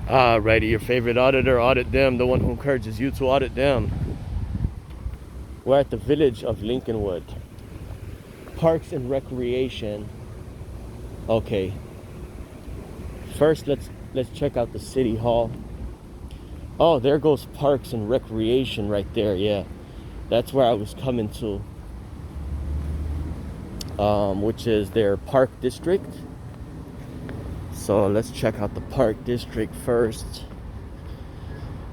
Alrighty, your favorite auditor, audit them, the one who encourages you to audit them. We're at the village of Lincolnwood. Parks and Recreation. Okay. First, let's check out the city hall. Oh, there goes Parks and Recreation right there. Yeah, that's where I was coming to, which is their park district. So let's check out the park district first.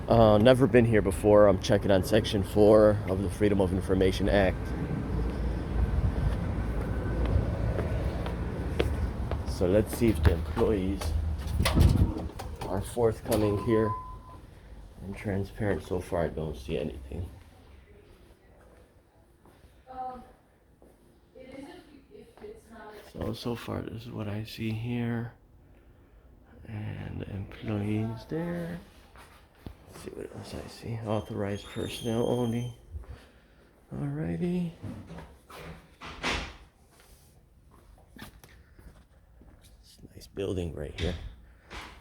Never been here before. I'm checking on Section 4 of the Freedom of Information Act. So let's see if the employees are forthcoming here and transparent. So far, I don't see anything. So far, this is what I see here. And the employees there. Let's see what else I see. Authorized personnel only. Alrighty. It's a nice building right here.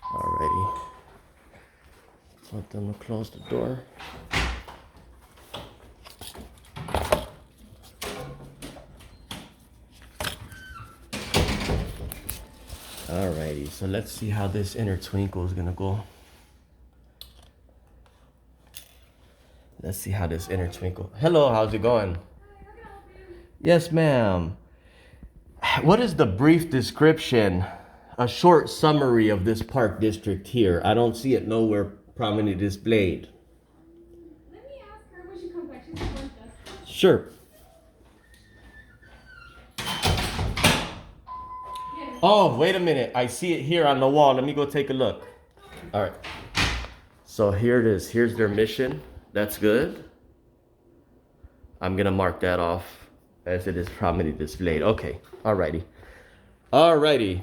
Alrighty. Let's let them close the door. Alrighty, so let's see how this inner twinkle is gonna go. Let's see how this inner twinkle. Hello, how's it going? Hi, how can I help you? Yes, ma'am. What is the brief description, a short summary of this park district here? I don't see it nowhere prominently displayed. Let me ask her when she comes back. She's at front desk. Sure. Oh, wait a minute. I see it here on the wall. Let me go take a look. All right. So here it is. Here's their mission. That's good. I'm going to mark that off as it is prominently displayed. Okay. Alrighty. Alrighty.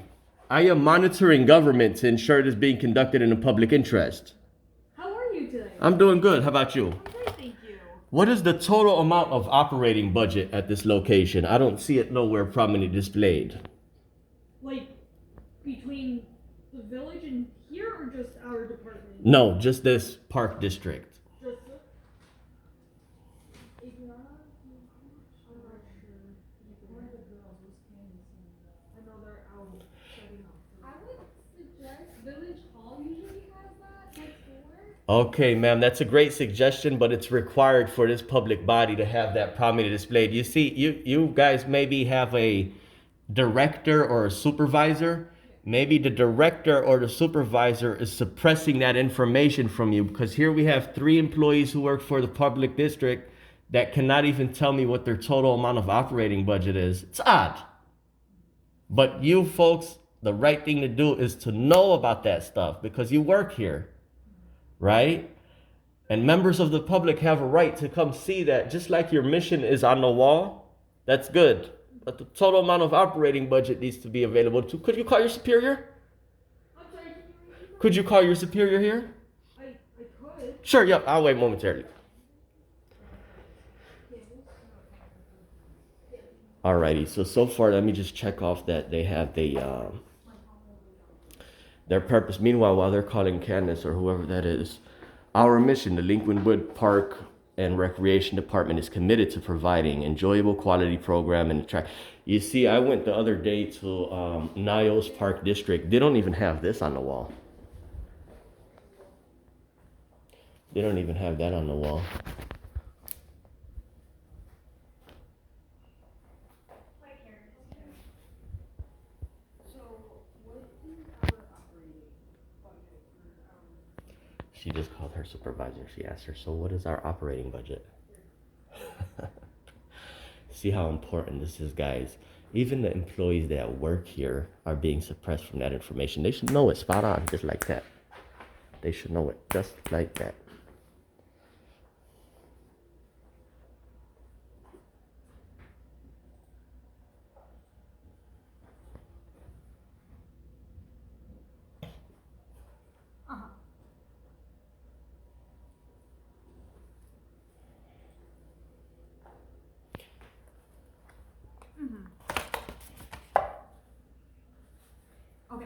I am monitoring government to ensure it is being conducted in the public interest. How are you today? I'm doing good. How about you? I'm great, thank you. What is the total amount of operating budget at this location? I don't see it nowhere prominently displayed. Like, between the village and here, or just our department? No, just this park district. Just I'm not sure. One of the girls was Candace. I know they're out setting up. I would suggest Village Hall usually has that next door. Okay, ma'am, that's a great suggestion, but it's required for this public body to have that prominently displayed. You see, you guys maybe have a director or a supervisor. Maybe the director or the supervisor is suppressing that information from you, because here we have 3 employees who work for the public district that cannot even tell me what their total amount of operating budget is. It's odd. But you folks, the right thing to do is to know about that stuff because you work here, right? And members of the public have a right to come see that. Just like your mission is on the wall, that's good. But the total amount of operating budget needs to be available too. Could you call your superior? I'm sorry, can you repeat that? Could you call your superior here? I could. Sure, yep, I'll wait momentarily. Alrighty, so far, let me just check off that they have their purpose. Meanwhile, while they're calling Candace or whoever that is, our mission, the Lincolnwood Park and Recreation Department, is committed to providing enjoyable quality program and attract. You see, I went the other day to Niles Park District. They don't even have this on the wall. They don't even have that on the wall. She just called her supervisor. She asked her, so what is our operating budget? See how important this is, guys. Even the employees that work here are being suppressed from that information. They should know it spot on, just like that. They should know it just like that. Okay.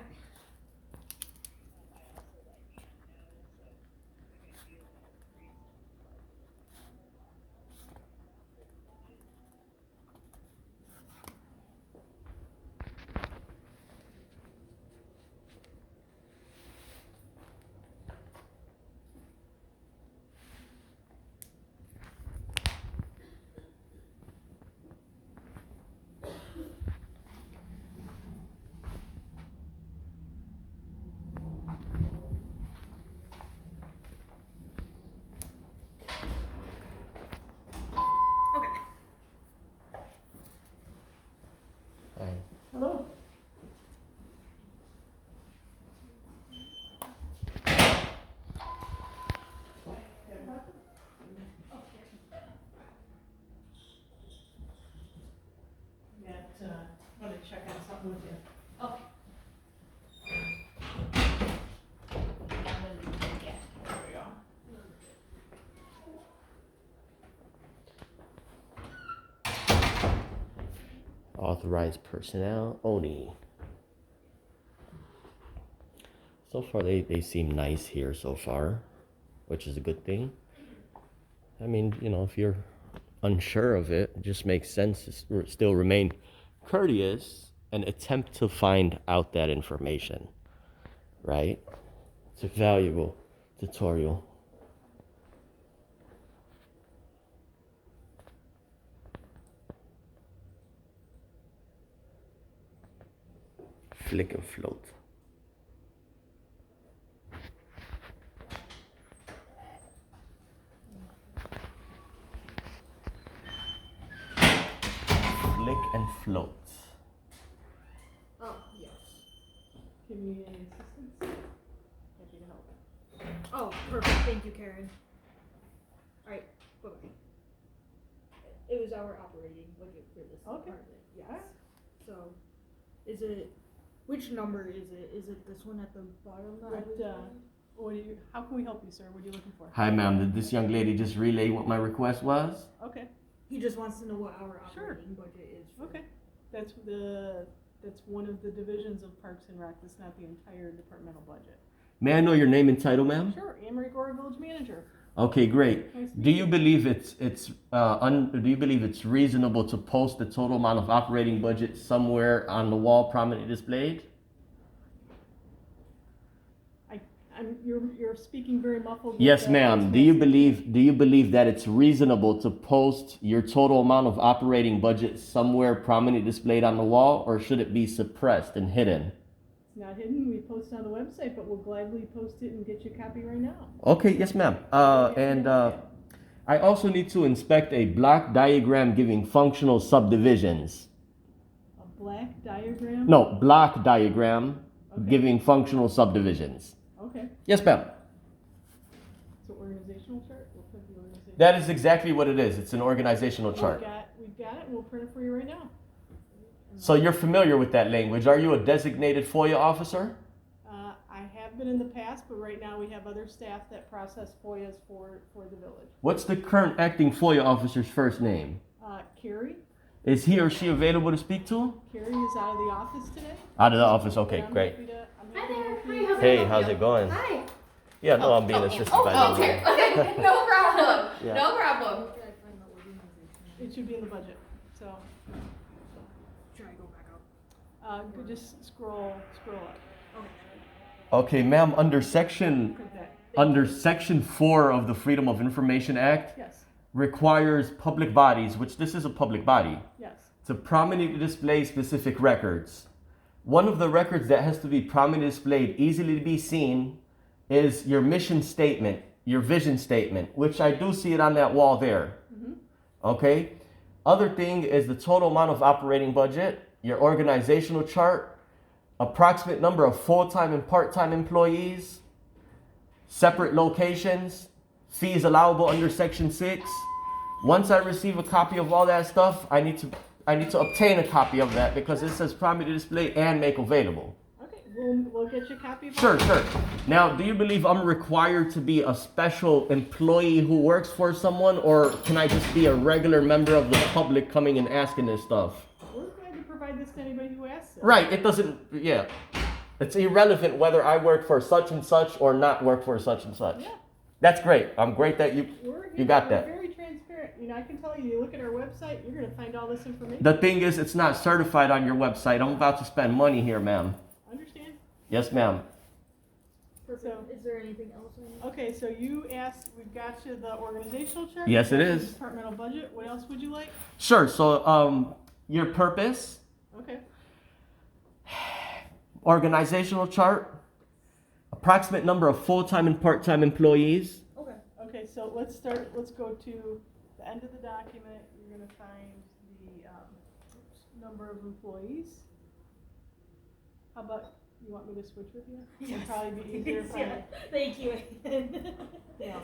wanna check on something with you. Okay. Yeah, there we go. Authorized personnel, Oni. So far, they seem nice here so far, which is a good thing. I mean, you know, if you're unsure of it, it just makes sense to still remain courteous and attempt to find out that information, right? It's a valuable tutorial. Flick and float. Flick and float. Oh, yes. Give me any assistance? Happy to help. Oh, perfect. Thank you, Karen. Alright, bye-bye. It was our operating budget for this Okay. department, yes. Alright. So, is it, which number is it? Is it this one at the bottom that I was on? What do you, how can we help you, sir? What are you looking for? Hi, ma'am. Did this young lady just relay what my request was? Okay, He just wants to know what our Sure. operating budget is for. okay. That's one of the divisions of Parks and Rec. That's not the entire departmental budget. May I know your name and title, ma'am? Sure, Anne Marie Gore, Village Manager. Okay, great. Nice to Do meet you believe do you believe it's reasonable to post the total amount of operating budget somewhere on the wall prominently displayed? You're speaking very muffled. with Yes, that. ma'am. Do you believe that it's reasonable to post your total amount of operating budget somewhere prominently displayed on the wall, or should it be suppressed and hidden? It's not hidden. We post on the website, but we'll gladly post it and get you a copy right now. Okay, yes, ma'am. I also need to inspect a block diagram giving functional subdivisions. A black diagram? No, block diagram Okay. giving functional subdivisions. Okay, Yes, ma'am. so organizational chart, we'll print the organizational. That is exactly what it is. It's an organizational chart. We've got it, we'll print it for you right now. So you're familiar with that language. Are you a designated FOIA officer? I have been in the past, but right now we have other staff that process FOIAs for the village. What's the current acting FOIA officer's first name? Carrie Is he or she available to speak to? Carrie is out of the office today. Out of the office. Okay, but I'm great. happy to Hi help there. you. Hi, how's it Hey, going? how's it going? Hi. Yeah, no, I'm being assisted by Oh, the okay. Okay. No problem. Yeah. No problem. Where can I find the organization? It should be in the budget, so, Should I go back up? just scroll up. Okay, ma'am, under section Print that. under section 4 of the Freedom of Information Act Yes, requires public bodies, which this is a public body, yes. to prominently display specific records. One of the records that has to be prominently displayed, easily to be seen, is your mission statement, your vision statement, which I do see it on that wall there. Okay? Other thing is the total amount of operating budget, your organizational chart, approximate number of full-time and part-time employees, separate locations, fees allowable under section 6. Once I receive a copy of all that stuff, I need to obtain a copy of that because it says prominently display and make available. Okay, we'll get you a copy of all Sure, that. sure. Now, do you believe I'm required to be a special employee who works for someone, or can I just be a regular member of the public coming and asking this stuff? We're glad to provide this to anybody who asks it. Right, it doesn't, yeah. It's irrelevant whether I work for such and such or not work for such and such. Yeah. That's great. I'm great that you got We're that. very transparent. You know, I can tell you look at our website, you're gonna find all this information. The thing is, it's not certified on your website. I'm about to spend money here, ma'am. Understand? Yes, ma'am. Perfect. So- Is there anything else I need? Okay, so you asked, we've got you the organizational chart. Yes, it we've got is. the Departmental budget. What else would you like? Sure. So, your purpose, Okay, organizational chart, approximate number of full-time and part-time employees. Okay. okay, so let's go to the end of the document. You're gonna find the, number of employees. How about, you want me to switch with you? It'd probably be easier if I, Thank you.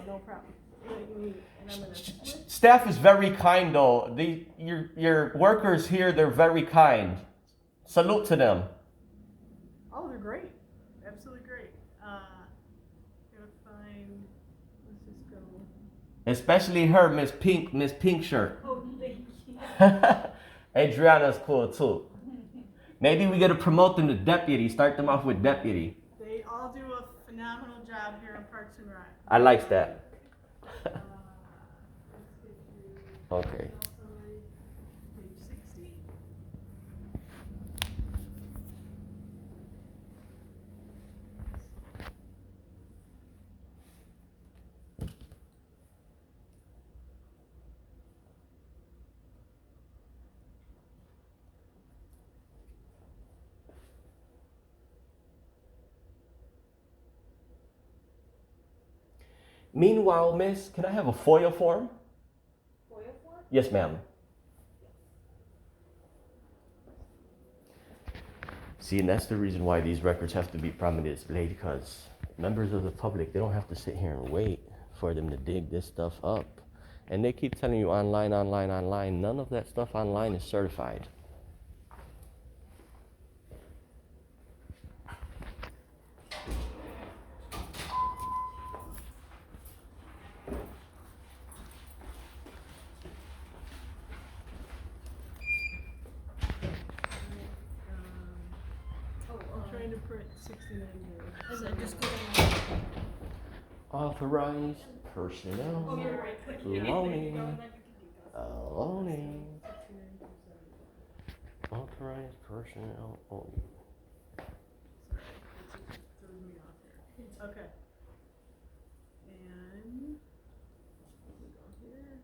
no problem. that you need, and I'm gonna switch. Staff is very kind though. Your workers here, they're very kind. Salute to them. Oh, they're great, absolutely great. Gonna find, let's just go. Especially her, Miss Pink Shirt. Oh, thank you. Adriana's cool too. Maybe we gotta promote them to deputy, start them off with deputy. They all do a phenomenal job here in Parks and Rec. I like that. Let's get you Okay. page 60. Meanwhile, miss, can I have a FOIA form? FOIA form? Yes, ma'am. See, and that's the reason why these records have to be prominently displayed, because members of the public, they don't have to sit here and wait for them to dig this stuff up. And they keep telling you online. None of that stuff online is certified. I'm trying to print 69 here. Is it just go Authorized personnel. Oh, you're right. Loaning. Loaning. Authorized personnel only. Sorry, it threw me off here. Okay. And we go here.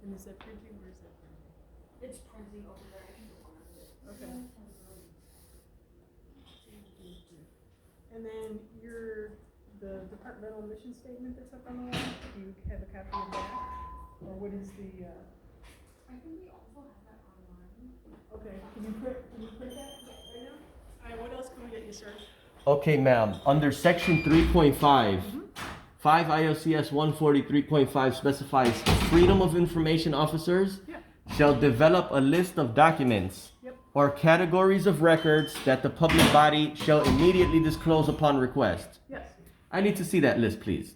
And is that printing or is that printing? It's printing over there. I can go on it. Okay. And then the departmental mission statement that's up on the wall, do you have a copy of that? Or what is the, I think we also have that online. okay, can you print that right now? Alright, what else can we get you, sir? Okay, ma'am. Under section 3.5, 5 ILCS 143.5 specifies freedom of information officers Yeah. shall develop a list of documents Yep. or categories of records that the public body shall immediately disclose upon request. Yes. I need to see that list, please.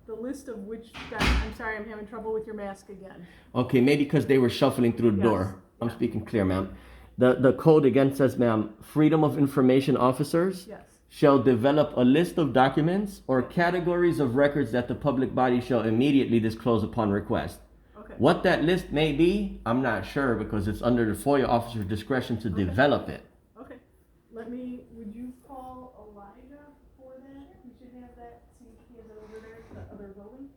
The list of which, I'm sorry, I'm having trouble with your mask again. Okay, maybe because they were shuffling through the Yes. door. I'm speaking clear, ma'am. The code again says, ma'am, freedom of information officers Yes. shall develop a list of documents or categories of records that the public body shall immediately disclose upon request. Okay. What that list may be, I'm not sure because it's under the FOIA officer's discretion to develop it. Okay. Would you call Elijah for that? We should have that, see if he has it over there, the other building.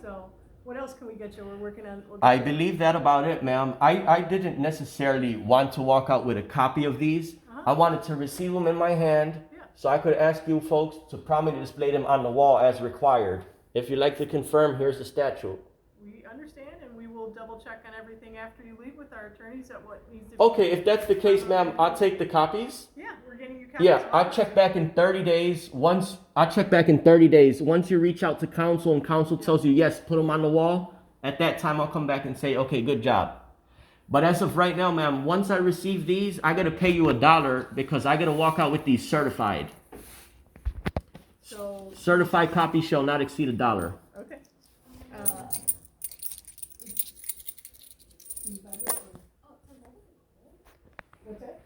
So, what else can we get you? We're working on. I believe that about it, ma'am. I didn't necessarily want to walk out with a copy of these. I wanted to receive them in my hand Yeah. so I could ask you folks to prominently display them on the wall as required. If you'd like to confirm, here's the statute. We understand, and we will double check on everything after you leave with our attorneys at what needs to be. Okay, if that's the case, ma'am, I'll take the copies. Yeah, we're getting you copies. Yeah, I'll check back in 30 days. Once you reach out to council and council tells you, yes, put them on the wall, at that time I'll come back and say, okay, good job. But as of right now, ma'am, once I receive these, I gotta pay you $1 because I gotta walk out with these certified. So, Certified copies shall not exceed $1. okay. What's that?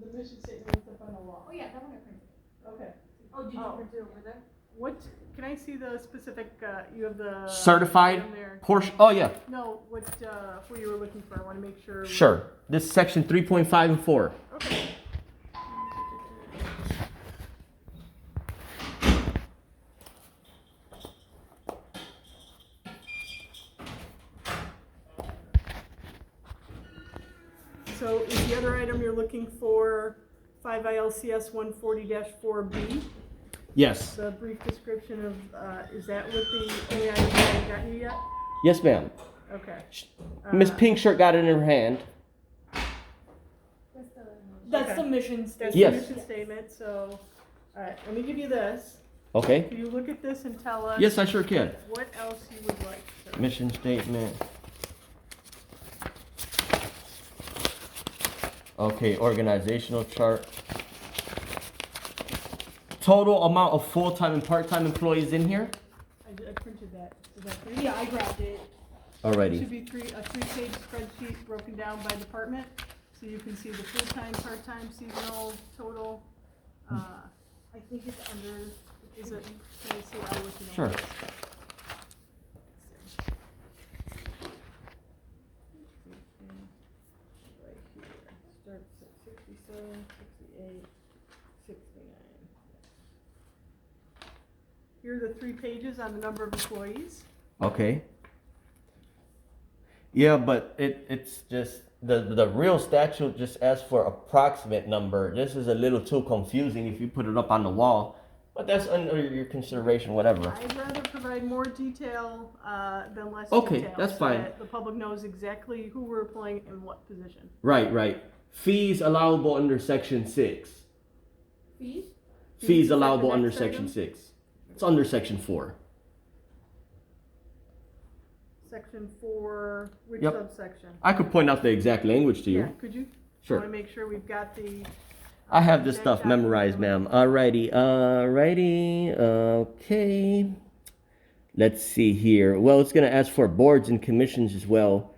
The mission statement is up on the wall. Oh yeah, that one I printed. Okay. Oh, did you Oh. print it over there? What, can I see the specific, you have the. Certified in there. portion, oh yeah, No, who you were looking for, I wanna make sure. sure. This is section 3.5 and 4. Okay. So is the other item you're looking for 5 ILCS 140-4B? Yes. The brief description of, is that what the only item that haven't gotten you yet? Yes, ma'am. Okay. Miss Pink Shirt got it in her hand. That's Okay. the mission That's statement. the Yes. mission statement, so, alright, let me give you this. Okay. Can you look at this and tell us? Yes, I sure can. What else you would like, sir? Mission statement. Okay, organizational chart. Total amount of full-time and part-time employees in here? I printed that. Is that three? Yeah, I grabbed it. It Alrighty. should be a three-page spreadsheet broken down by department, so you can see the full-time, part-time, seasonal, total. I think it's under. Is it, can you see, I'll let you know. Sure. Right here, starts at 67, 68, 69. Here are the 3 pages on the number of employees. Okay. Yeah, but it's just the real statute just asks for approximate number. This is a little too confusing if you put it up on the wall. But that's under your consideration, whatever. I'd rather provide more detail than less Okay, detail. that's so fine. that the public knows exactly who we're employing in what position. Right. Fees allowable under section 6. Fees? Fees Is that the allowable under next section item? 6. It's under section 4. Section 4, which Yep. subsection? I could point out the exact language to you. Yeah, could you? Sure. I want to make sure we've got the. I have this exact stuff document. memorized, ma'am. Alrighty. Okay. Let's see here. Well, it's going to ask for boards and commissions as well.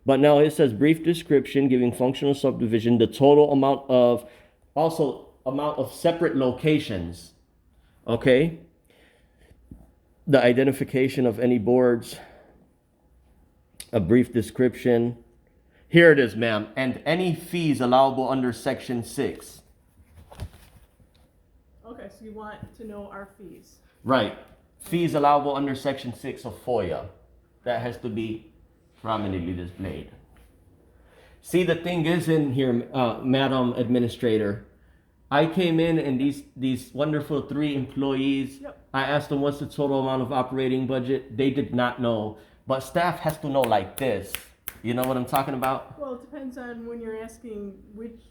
But now it says brief description giving functional subdivision, the total amount of, also amount of separate locations. Okay. The identification of any boards, a brief description. Here it is, ma'am. And any fees allowable under section 6. Okay, so you want to know our fees. Right. Fees allowable under section 6 of FOIA. That has to be prominently displayed. See, the thing is in here, Madam Administrator, I came in and these wonderful 3 employees, Yep. I asked them what's the total amount of operating budget. They did not know. But staff has to know like this. You know what I'm talking about? Well, it depends on when you're asking which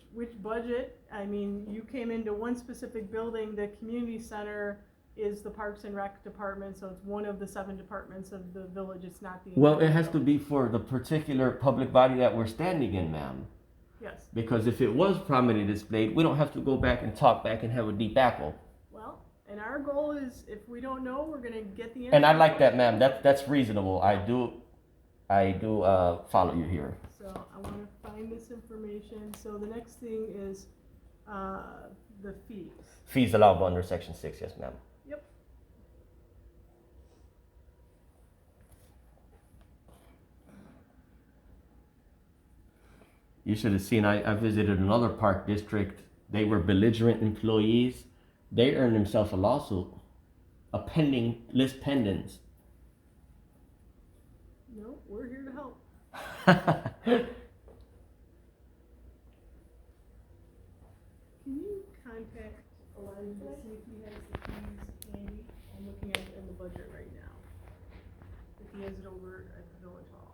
budget. I mean, you came into one specific building, the community center is the Parks and Rec department, so it's one of the 7 departments of the village, it's not the. Well, it entire has to building. be for the particular public body that we're standing in, ma'am. Yes, Because if it was prominently displayed, we don't have to go back and talk back and have a deep apple. well, and our goal is, if we don't know, we're gonna get the. And I answer. like that, ma'am. That's reasonable. I do follow you here. So I wanna find this information, so the next thing is, the fees. Fees allowable under section 6, yes, ma'am. Yep. You should have seen, I visited another park district. They were belligerent employees. They earned themselves a lawsuit, a pending list pendants. No, we're here to help. Can you contact Elijah to see if he has the fees handy? I'm looking at it in the budget right now. If he has it over at the village hall.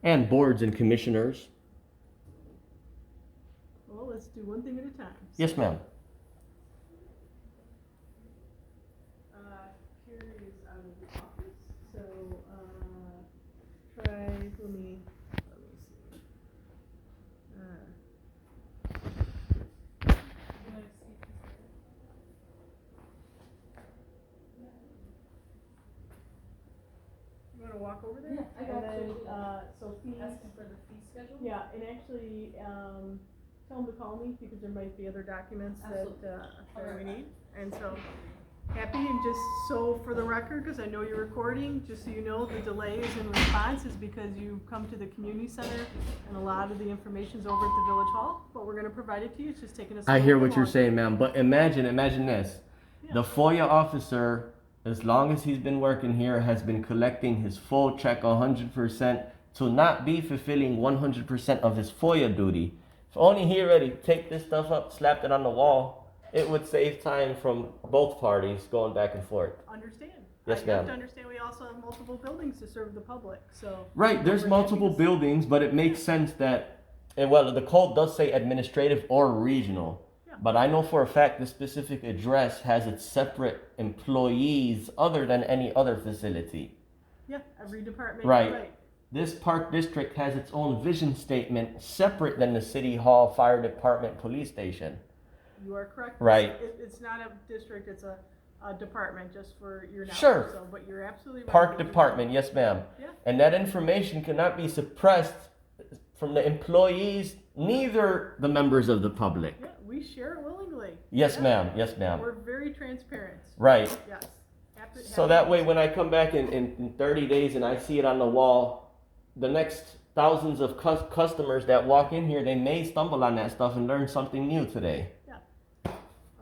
And boards and commissioners. Well, let's do one thing at a time. Yes, ma'am. Carrie is out of the office, so, try, let me see. You wanna walk over there? Yeah, I got And you. then, so fees, Asking for the fee schedule? yeah, and actually, tell them to call me, because there might be other documents that, Absolutely. that we Alright. need, and so, Happy, and just so for the record, because I know you're recording, just so you know, the delay is in response is because you come to the community center and a lot of the information's over at the village hall, but we're gonna provide it to you, it's just taking us. I a hear little what you're longer. saying, ma'am. But imagine this. Yeah. The FOIA officer, as long as he's been working here, has been collecting his full check 100% to not be fulfilling 100% of his FOIA duty. If only he already take this stuff up, slapped it on the wall, it would save time from both parties going back and forth. Understand. Yes, You have ma'am. to understand, we also have multiple buildings to serve the public, so. Right, there's we're multiple happy to- buildings, but it makes sense that, and well, the code does say administrative or regional. Yeah. But I know for a fact the specific address has its separate employees other than any other facility. Yeah, every department. Right. This park district has its own vision statement separate than the city hall, fire department, police station. You are correct. Right. It's not a district, it's a department, just for your knowledge. Sure. So, but you're absolutely right. Park department, yes ma'am. Yeah. And that information cannot be suppressed from the employees, neither the members of the public. Yeah, we share it willingly. Yes Yeah. ma'am, yes ma'am. We're very transparent. Right. Yes. Happy- So happy- that way when I come back in 30 days and I see it on the wall, the next thousands of customers that walk in here, they may stumble on that stuff and learn something new today.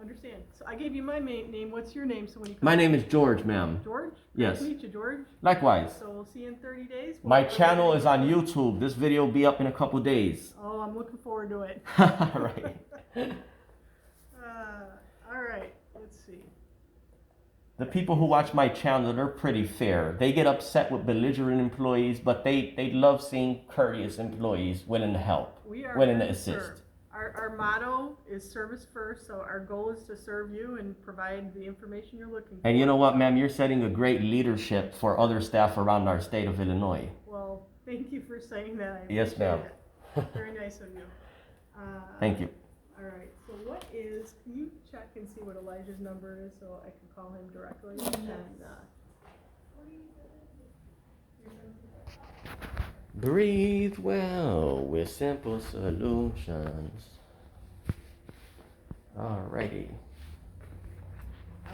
Understand. So I gave you my name. What's your name? So when you come My name is George, ma'am. George? Yes. Nice to meet you, George. Likewise. So we'll see you in 30 days. My channel is on YouTube. This video will be up in a couple days. Oh, I'm looking forward to it. Right. All right. Let's see. The people who watch my channel, they're pretty fair. They get upset with belligerent employees, but they love seeing courteous employees willing to help, We are willing to here assist. serve. Our motto is service first, so our goal is to serve you and provide the information you're looking for. And you know what, ma'am? You're setting a great leadership for other staff around our state of Illinois. Well, thank you for saying that. I Yes, appreciate ma'am. it. Very nice of you. Thank you. All right, so can you check and see what Elijah's number is so I can call him directly? And, Breathe well with simple solutions. Alrighty.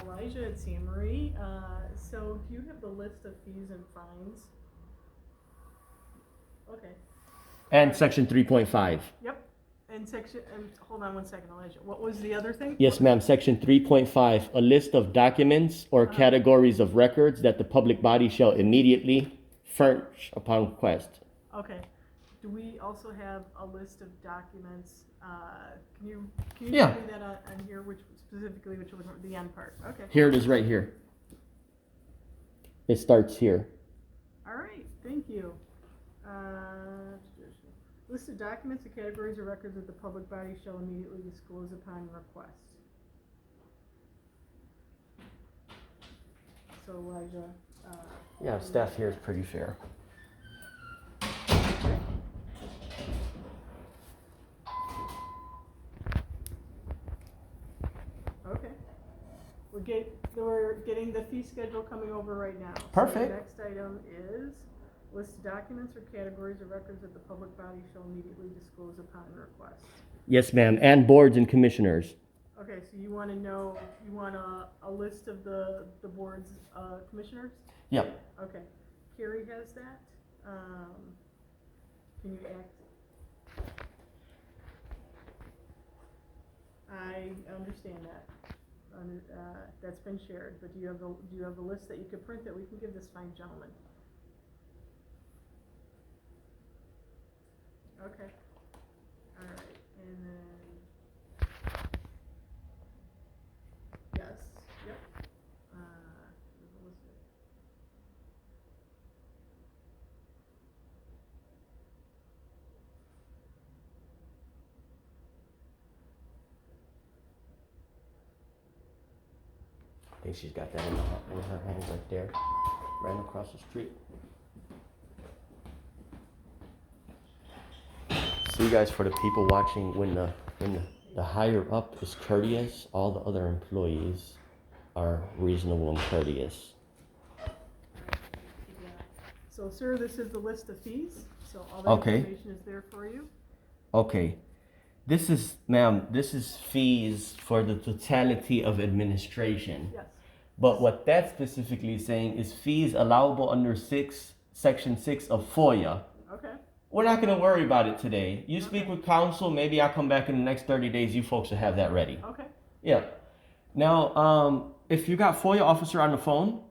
Elijah and Sam Marie, so do you have the list of fees and fines? Okay, And section 3.5. yep, and hold on one second, Elijah, what was the other thing? Yes, ma'am. Section 3.5, a list of documents or categories of records that the public body shall immediately furnish upon request. Okay, do we also have a list of documents, can you Yeah. tell me that on here, which was the end part, okay. Here it is right here. It starts here. All right, thank you. List of documents and categories or records that the public body shall immediately disclose upon request. So Elijah. Yeah, staff here is pretty fair. Okay. We're getting the fee schedule coming over right now. Perfect. So the next item is list of documents or categories or records that the public body shall immediately disclose upon request. Yes, ma'am. And boards and commissioners. Okay, so you want a list of the board's commissioners? Yep. Okay, Carrie has that. Can you act? I understand that. That's been shared, but do you have a list that you could print that we can give this fine gentleman? Okay. All right, and then. Yes, yep. There's a list of- I think she's got that in her hand right there, right across the street. See, guys, for the people watching, when the higher up is courteous, all the other employees are reasonable and courteous. Yeah. So, sir, this is the list of fees, so all the Okay. information is there for you. Okay. This is, ma'am, this is fees for the totality of administration. Yes. But what that specifically is saying is fees allowable under section 6 of FOIA. Okay, We're not going to worry about it today. You speak with counsel, maybe I'll come back in the next 30 days. You folks will have that ready. okay, Yeah. Now, if you got FOIA officer on the phone,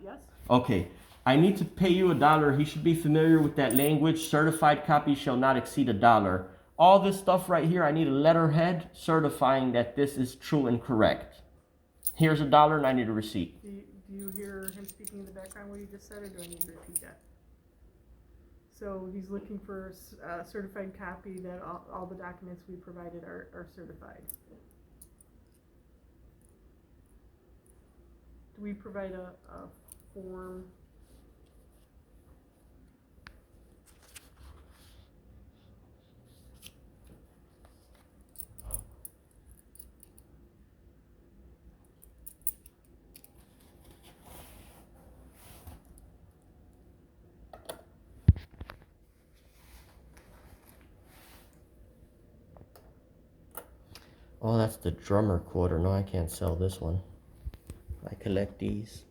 yes, okay, I need to pay you $1. He should be familiar with that language. Certified copy shall not exceed $1. All this stuff right here, I need a letterhead certifying that this is true and correct. Here's $1 and I need a receipt. do you hear him speaking in the background what he just said, or do I need to repeat that? So he's looking for a certified copy that all the documents we provided are certified. Do we provide a form? Oh, that's the drummer quarter. No, I can't sell this one. I collect these.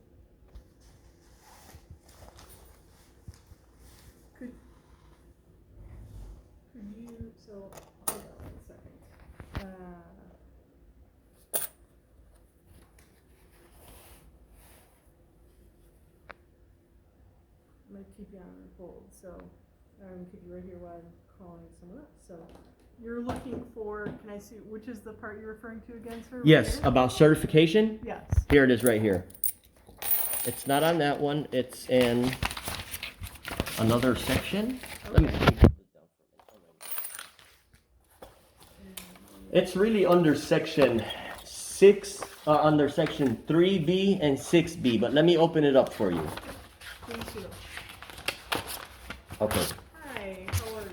Could you, so, hold on 1 second. I'm gonna keep you on hold, so I'm gonna keep you right here while I'm calling someone up. So you're looking for, can I see, which is the part you're referring to again, sir? Right Yes, here? about certification. Yes. Here it is right here. It's not on that one. It's in another section. Let me put this down for a minute. It's really under section 6, under section 3B and 6B, but let me open it up for you. Please do. Okay. Hi, how are you?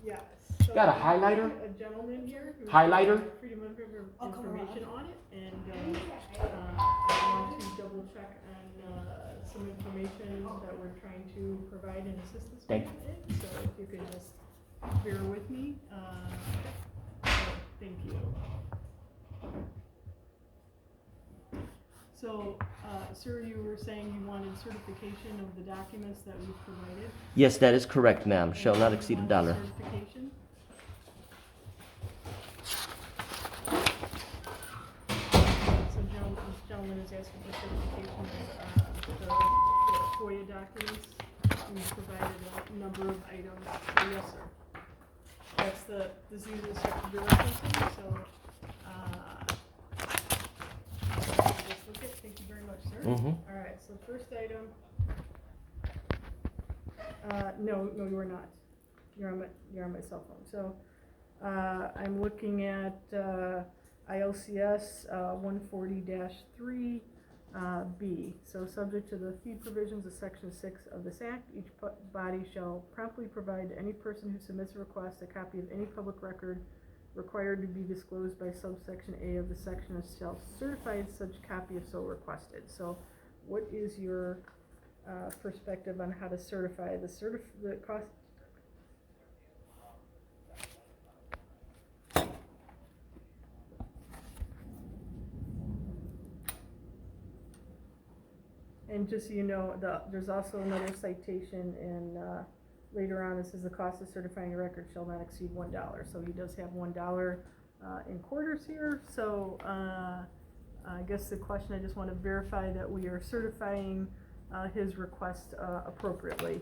Yes. So Got a highlighter? A gentleman here. who's Highlighter? got Freedom of Information on it, and I want to double check on some information that we're trying to provide and assist this Thank man in. So if you could just bear with me. Thank you. So, sir, you were saying you wanted certification of the documents that we've provided? Yes, that is correct, ma'am. Shall not exceed $1. Certification? So this gentleman is asking for certification of the FOIA documents. We've provided a number of items. So yes, sir. That's the disease of section you're referencing, so, just look at, thank you very much, sir. Mm-hmm. All right, so first item, no, you are not. You're on my cell phone. So, I'm looking at, ILCS, 140-3, B. So subject to the fee provisions of section 6 of this act, each body shall promptly provide to any person who submits a request a copy of any public record required to be disclosed by subsection A of the section, and shall certify such copy if so requested. So what is your perspective on how to certify the cost? And just so you know, there's also another citation in, later on, it says the cost of certifying a record shall not exceed $1. So he does have $1 in quarters here. So I guess the question, I just want to verify that we are certifying his request appropriately.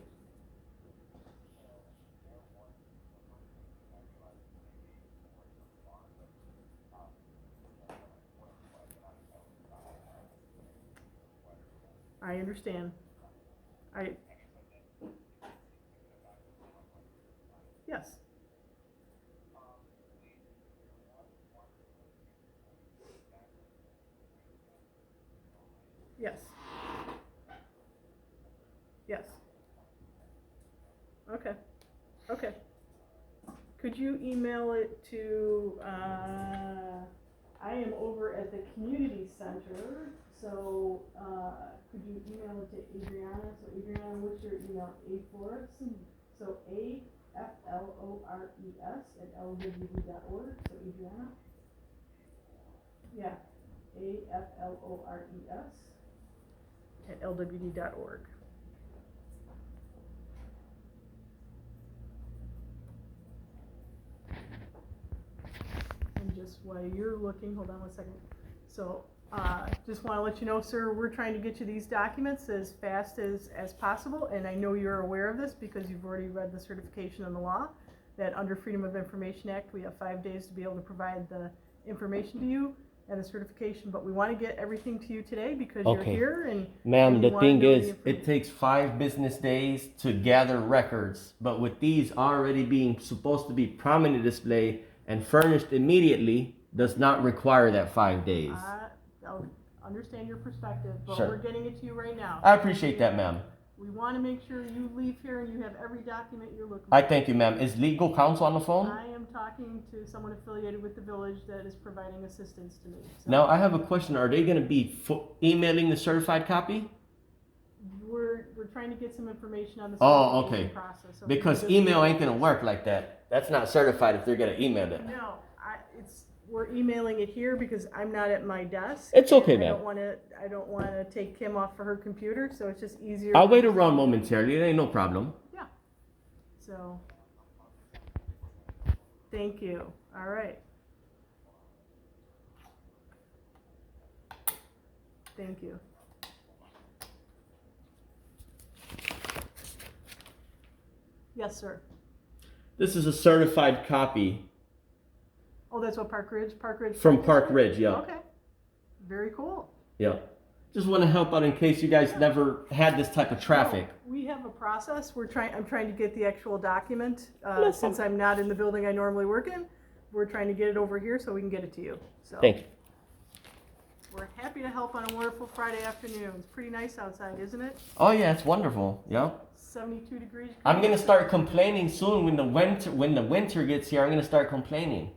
I understand. Yes. Yes. Yes. Okay. Okay. Could you email it to, I am over at the community center, so, could you email it to Adriana? So Adriana, what's your email? A for us? So A aflores@lwd.org. So Adriana. Yeah, aflores@lwd.org. And just while you're looking, hold on one second. So, just want to let you know, sir, we're trying to get you these documents as fast as possible, and I know you're aware of this because you've already read the certification in the law, that under Freedom of Information Act, we have 5 days to be able to provide the information to you and the certification, but we want to get everything to you today because you're Okay. here and Ma'am, and we the wanna thing know the is, it information. takes 5 business days to gather records, but with these already being supposed to be prominently displayed and furnished immediately, does not require that 5 days. I'll understand your perspective, but Sure. we're getting it to you right now. I appreciate that, ma'am. We want to make sure you leave here and you have every document you're looking for. I thank you, ma'am. Is legal counsel on the phone? I am talking to someone affiliated with the village that is providing assistance to me. So Now, I have a question. Are they going to be emailing the certified copy? we're trying to get some information on the Oh, certification okay. process. So Because we just- email ain't going to work like that. That's not certified if they're going to email it. No, we're emailing it here because I'm not at my desk. It's okay, and ma'am. I don't want to take Kim off for her computer, so it's just easier. I'll wait around momentarily. It ain't no problem. So, thank you. All right. Thank you. Yes, sir. This is a certified copy Oh, that's what Park Ridge? from Park Ridge, yeah. Okay. Very cool. Yeah. Just want to help out in case you guys never had this type of traffic. No, we have a process. I'm trying to get the actual document, No since I'm not in the building I normally work in. We're trying to get it over here so we can get it to you. So Thank you. we're happy to help on a wonderful Friday afternoon. It's pretty nice outside, isn't it? Oh yeah, it's wonderful. Yeah. 72 degrees. I'm gonna start complaining soon when the winter gets here. I'm gonna start complaining.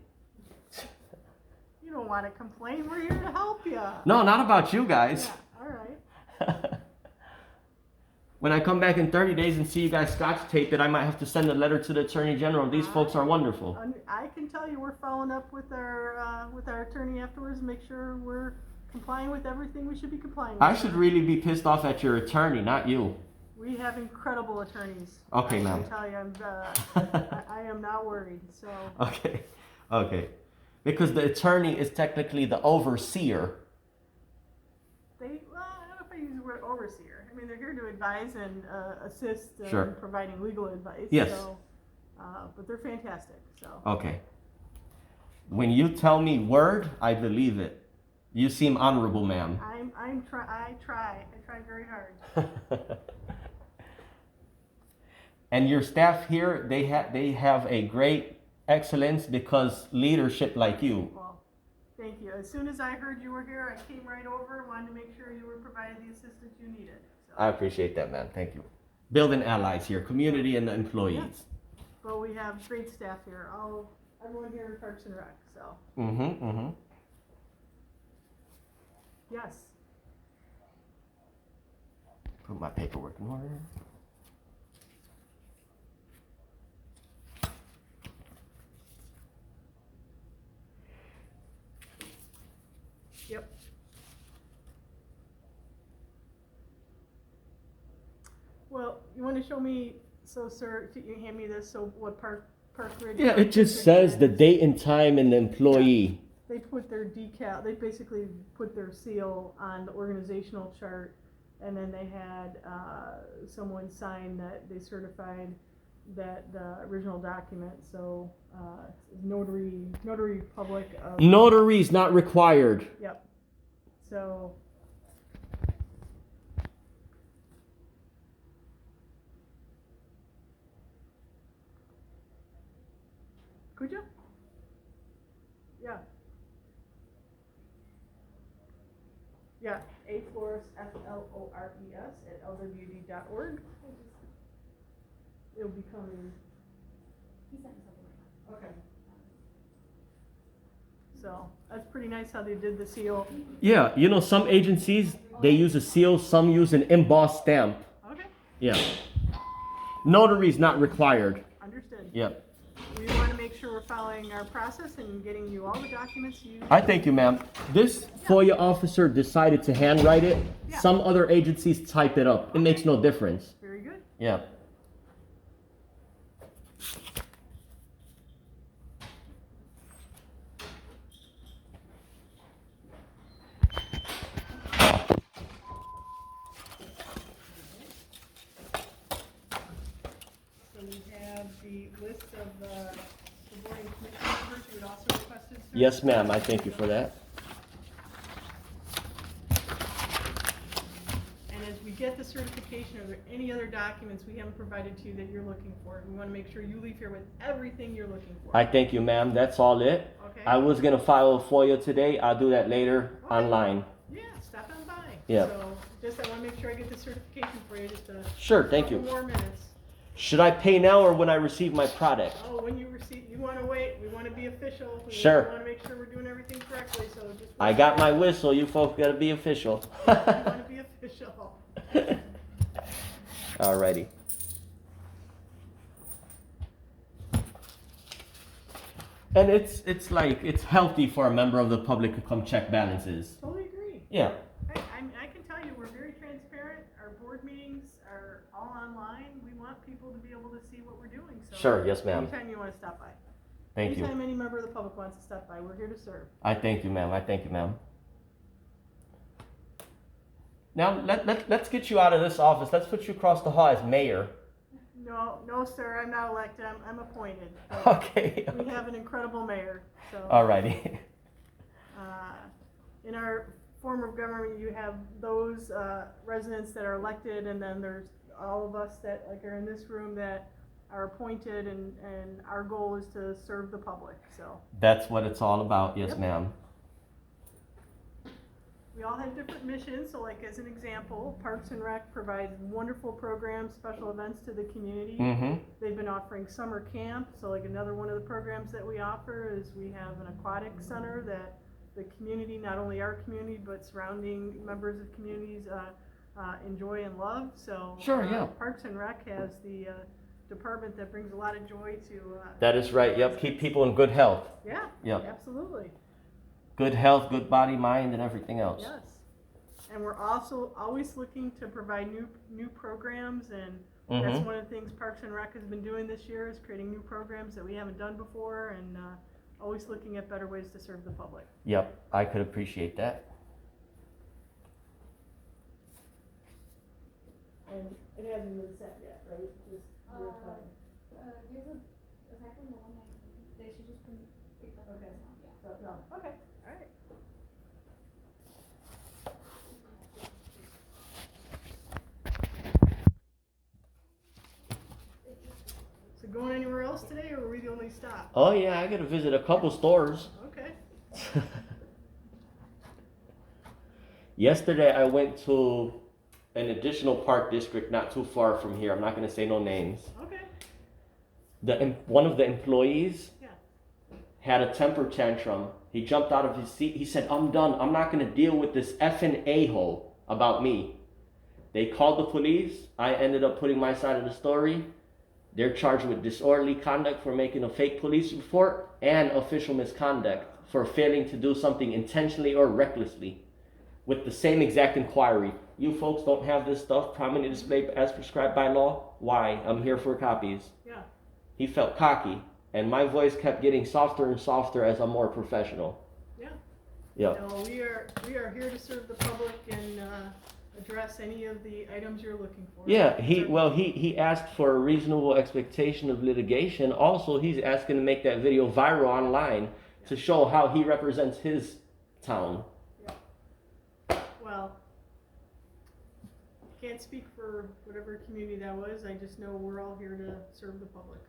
You don't want to complain. We're here to help you. No, not about you guys. Yeah, all right. When I come back in 30 days and see you guys scotch tape it, I might have to send a letter to the Attorney General. These folks are wonderful. I can tell you we're following up with our attorney afterwards and make sure we're complying with everything we should be complying with. I should really be pissed off at your attorney, not you. We have incredible attorneys. Okay, I ma'am. can tell you, I am not worried. So Okay, okay. Because the attorney is technically the overseer. I don't know if I use the word overseer. I mean, they're here to advise and assist Sure. in providing legal advice. Yes. So, but they're fantastic. So Okay. When you tell me word, I believe it. You seem honorable, ma'am. I try very hard. And your staff here, they have a great excellence because leadership like you. Well, thank you. As soon as I heard you were here, I came right over and wanted to make sure you were provided the assistance you needed. So. I appreciate that, man. Thank you. Building allies here, community and the employees. But we have great staff here. Everyone here in Parks and Rec. So Mm-hmm. yes. Put my paperwork in order. Yep. Well, you want to show me? So, sir, if you hand me this. So, what Park Ridge? Yeah, it just says the date and time and the employee. They put their decal. They basically put their seal on the organizational chart, and then they had someone sign that they certified that the original document. So, notary public. Notaries not required. Yep. So. Could you? Yeah. Yeah. aflores, FLORES @lwd.org. It'll be coming. He sent something right Okay. So that's pretty nice how they did the seal. Yeah, you know, some agencies, they use a seal, some use an embossed stamp. Okay. Yeah. Notaries not required. Understood. Yep. We want to make sure we're following our process and getting you all the documents you. I thank you, ma'am. This FOIA officer decided to handwrite it. Yeah. Some other agencies type it up. It makes no difference. Very good. Yeah. So we have the list of the board and commission members you had also requested, sir. Yes, ma'am. I thank you for that. And as we get the certification, are there any other documents we haven't provided to you that you're looking for? We want to make sure you leave here with everything you're looking for. I thank you, ma'am. That's all it. Okay? I was gonna file a FOIA today. I'll do that later Okay. online. Yeah, stop on by. Yeah. So just, I want to make sure I get the certification for you, just a Sure, thank couple you. more minutes. Should I pay now or when I receive my product? Oh, when you receive, you want to wait, we want to be official. Sure. We want to make sure we're doing everything correctly, so just. I got my whistle. You folks gotta be official. You want to be official. Alrighty. And it's healthy for a member of the public to come check balances. Totally agree. Yeah. I can tell you, we're very transparent. Our board meetings are all online. We want people to be able to see what we're doing, so. Sure, yes, ma'am. Anytime you want to stop by. Thank you. Anytime any member of the public wants to stop by, we're here to serve. I thank you, ma'am. I thank you, ma'am. Now let's get you out of this office. Let's put you across the hall as mayor. No, sir, I'm not elected. I'm appointed. But Okay. we have an incredible mayor, so. Alrighty. In our form of government, you have those residents that are elected, and then there's all of us that like are in this room that are appointed, and our goal is to serve the public, so. That's what it's all about. Yes, Yep. ma'am. We all have different missions, so like as an example, Parks and Rec provides wonderful programs, special events to the community. Mm-hmm. They've been offering summer camp, so like another one of the programs that we offer is we have an aquatic center that the community, not only our community, but surrounding members of communities enjoy and love, so. Sure, yeah. Parks and Rec has the department that brings a lot of joy to. That is right. Yep. Keep people in good health. Yeah, Yep. absolutely. Good health, good body, mind, and everything else. Yes, and we're also always looking to provide new programs, and that's Mm-hmm. one of the things Parks and Rec has been doing this year is creating new programs that we haven't done before, and always looking at better ways to serve the public. Yep. I could appreciate that. And it hasn't been set yet, right? Just real time. There's aside from the one that she just picked up. Okay. Yeah. So, no, okay, all right. So going anywhere else today, or were we the only stop? Oh yeah, I gotta visit a couple stores. Okay. Yesterday I went to an additional park district not too far from here. I'm not gonna say no names. Okay. One of the employees Yeah. had a temper tantrum. He jumped out of his seat. He said, "I'm done. I'm not gonna deal with this effing a-hole about me." They called the police. I ended up putting my side of the story. They're charged with disorderly conduct for making a fake police report and official misconduct for failing to do something intentionally or recklessly with the same exact inquiry. You folks don't have this stuff prominently displayed as prescribed by law? Why? I'm here for copies. Yeah. He felt cocky, and my voice kept getting softer and softer as I'm more professional. Yeah. Yeah. No, we are here to serve the public and address any of the items you're looking for. Yeah, he asked for a reasonable expectation of litigation. Also, he's asking to make that video viral online to show how he represents his town. Well, can't speak for whatever community that was. I just know we're all here to serve the public.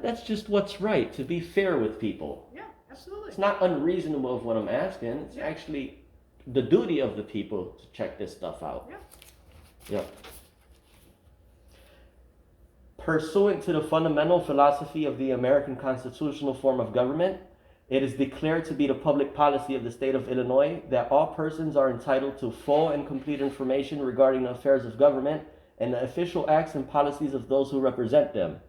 That's just what's right, to be fair with people. Yeah, absolutely. It's not unreasonable of what I'm asking. It's actually the duty of the people to check this stuff out. Yeah. Yep. Pursuant to the fundamental philosophy of the American constitutional form of government, it is declared to be the public policy of the state of Illinois that all persons are entitled to full and complete information regarding the affairs of government and the official acts and policies of those who represent them.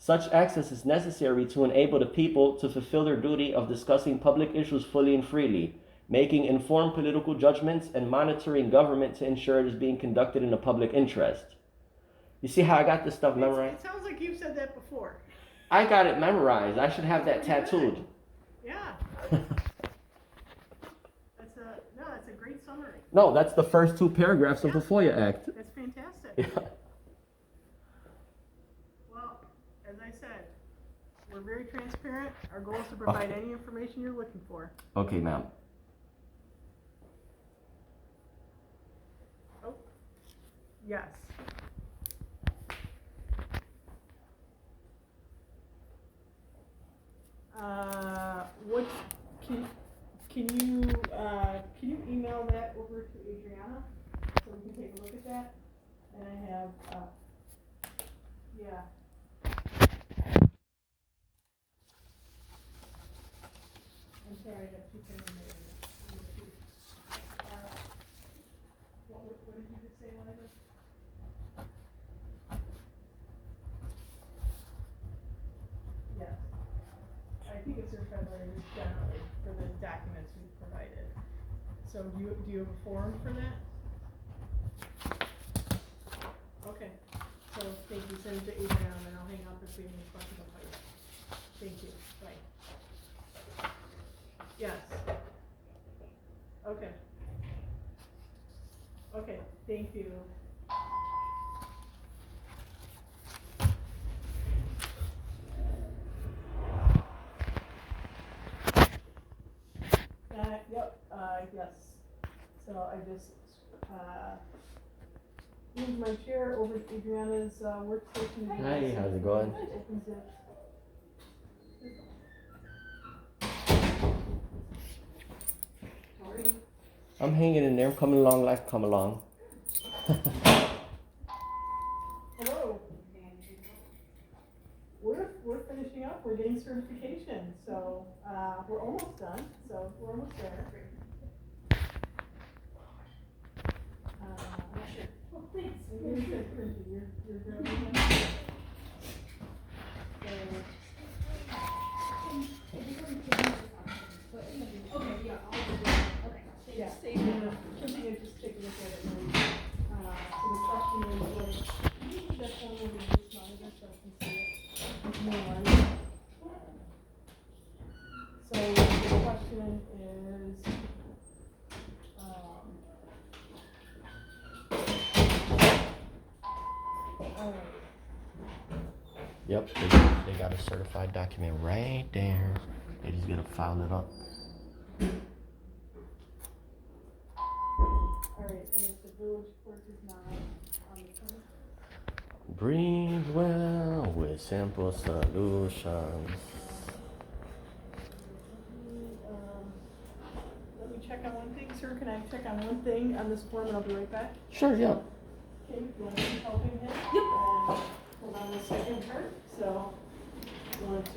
Such access is necessary to enable the people to fulfill their duty of discussing public issues fully and freely, making informed political judgments, and monitoring government to ensure it is being conducted in the public interest. You see how I got this stuff It memorized? sounds like you've said that before. I got it memorized. I should have that tattooed. Yeah. That's a great summary. No, that's the first two paragraphs of the FOIA Act. That's fantastic. Yeah. Well, as I said, we're very transparent. Our goal is to provide Okay. any information you're looking for. Okay, ma'am. Oh, yes. What, can you email that over to Adriana so we can take a look at that? And I have, yeah. I'm sorry, I got two things in there. What did you just say, Liza? Yes. I think it's certified letters generally for the documents we've provided. So do you have a form for that? Okay, so thank you, send it to Adriana and I'll hang up if we have any questions on it. Thank you, bye. Yes. Okay. Okay, thank you. Yes. So I just, moved my chair over to Adriana's, workstation. Hi, how's it going? Opens it. Sorry. I'm hanging in there. I'm coming along like come along. Hello. We're finishing up. We're getting certification. So, we're almost done. So we're almost there. Well, thanks. You're grabbing that. Okay, yeah, I'll do that. Okay. Yeah, Just save it. Cynthia, just take a look at it. So the question is, can you put that phone over this monitor so I can see it? It's more light. So the question is, all right. Yep, they got a certified document right there. They just gotta file it up. All right, and if the village court is not on the phone. Breathe well with simple solutions. Let me check on one thing, sir. Can I check on one thing on this form and I'll be right back? Sure, yeah. Okay, you want to keep helping him? Yep. Hold on a second, Kurt. So, you want to,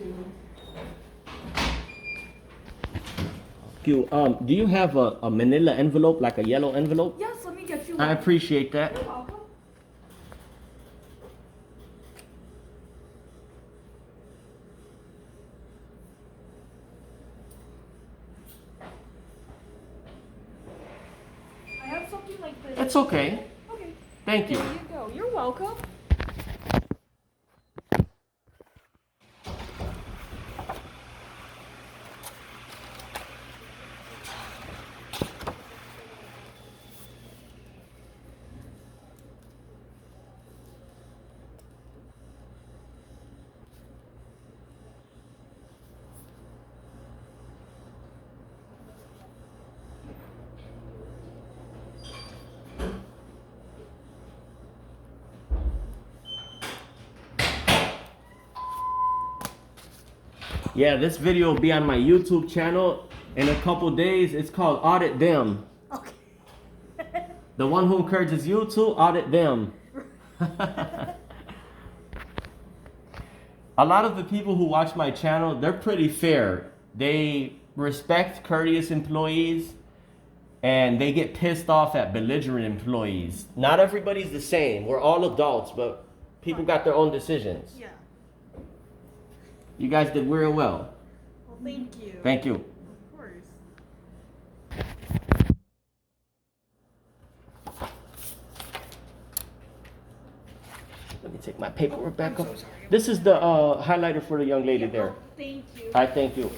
Do you have a manila envelope, like a yellow envelope? Yes, let me get you I one. appreciate that. You're welcome. I have something like this. It's okay. Okay. Thank you. There you go. You're welcome. Yeah, this video will be on my YouTube channel in a couple days. It's called Audit Them. okay. The one who encourages you to audit them. A lot of the people who watch my channel, they're pretty fair. They respect courteous employees and they get pissed off at belligerent employees. Not everybody's the same. We're all adults, but people got their own decisions. Yeah. You guys did very well. Well, thank you. Thank you. Of course. Let me take my paperwork back up. This is the highlighter for the young lady there. Thank you. I thank you.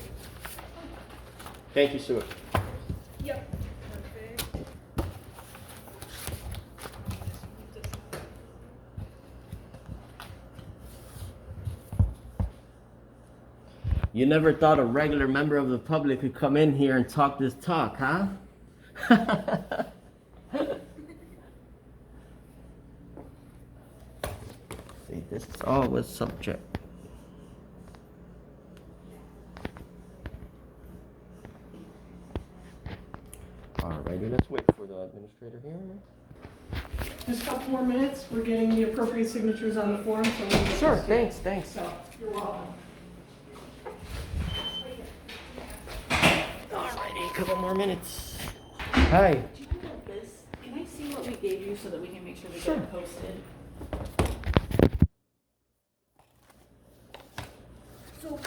Thank you, Stuart. Yep. Perfect. You never thought a regular member of the public could come in here and talk this talk, huh? See, this is always subject. Alrighty, let's wait for the administrator here. Just a couple more minutes. We're getting the appropriate signatures on the form, so we'll get Sure, this thanks, thanks. So, you're welcome. Alrighty, a couple more minutes. Hi. Do you have this? Can I see what we gave you so that we can make sure we Sure. get it posted? So,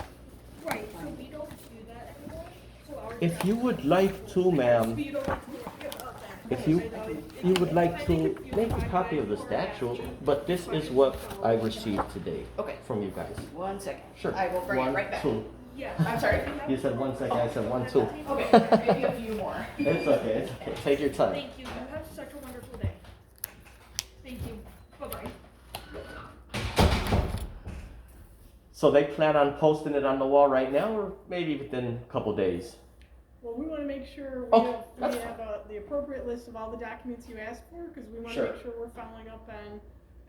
right, so we don't do that anymore, so our. If you would like to, ma'am, We don't have to worry about that. if you would like to make a copy of the statute, but this is what I received today Okay. from you guys. 1 second. Sure. I will bring One, it right back. two. Yeah. I'm sorry. You said 1 second, I said 1, 2. Okay, maybe a few more. It's okay, it's okay. Take your time. Thank you, you have such a wonderful day. Thank you, bye-bye. So they plan on posting it on the wall right now, or maybe within a couple days? Well, we want to make sure we Okay, have, that's the appropriate list of all the documents you asked for, because we want to Sure. make sure we're following up on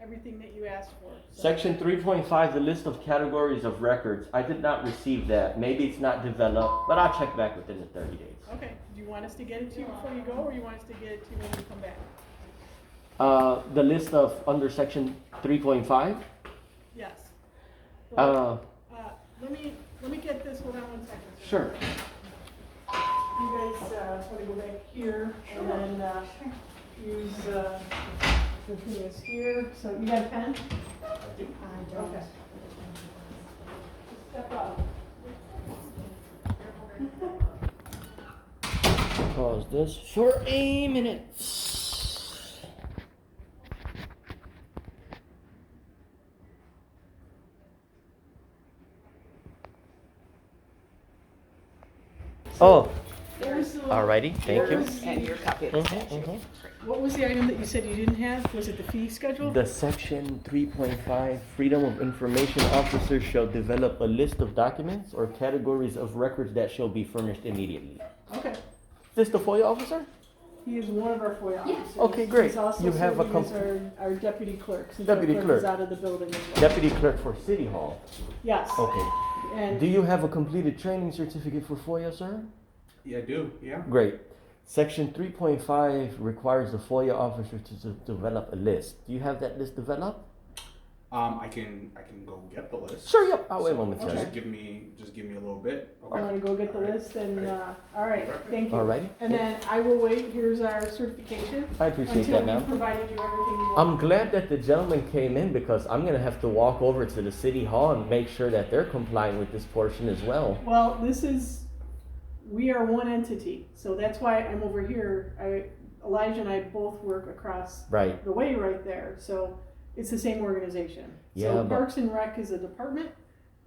everything that you asked for. So- Section 3.5, the list of categories of records. I did not receive that. Maybe it's not developed, but I'll check back within the 30 days. Okay, do you want us to get it to you before you go, or you want us to get it to you when you come back? The list of under section 3.5. Yes. Uh, Let me get this, hold on 1 second. sure. You guys, want to go back here, and then, use, the thing is here, so you got a pen? Okay. Step up. Pause this for a minute. Oh, There's the- alrighty, thank you. there's And the- your copy of the Mhm, statute. mhm. What was the item that you said you didn't have? Was it the fee schedule? The section 3.5, Freedom of Information Officers shall develop a list of documents or categories of records that shall be furnished immediately. Okay. Is this the FOIA officer? He is one of our FOIA officers. Okay, great. He's also You have a serving as our deputy clerk, since Deputy our clerk is clerk. out of the building as well. Deputy Clerk for City Hall. Yes. Okay. And Do you have a completed training certificate for FOIA, sir? Yeah, I do. Yeah. Great. Section 3.5 requires the FOIA officer to develop a list. Do you have that list developed? I can go get the list. Sure, yep. I'll wait So momentarily. just give me a little bit. I'm gonna go get the list and, all right, thank you. Alrighty. And then I will wait, here's our certification. I appreciate that, Until ma'am. we provided you everything you want. I'm glad that the gentleman came in because I'm gonna have to walk over to the city hall and make sure that they're complying with this portion as well. Well, we are one entity, so that's why I'm over here. Elijah and I both work across Right. the way right there, so it's the same organization. Yeah, So but- Parks and Rec is a department,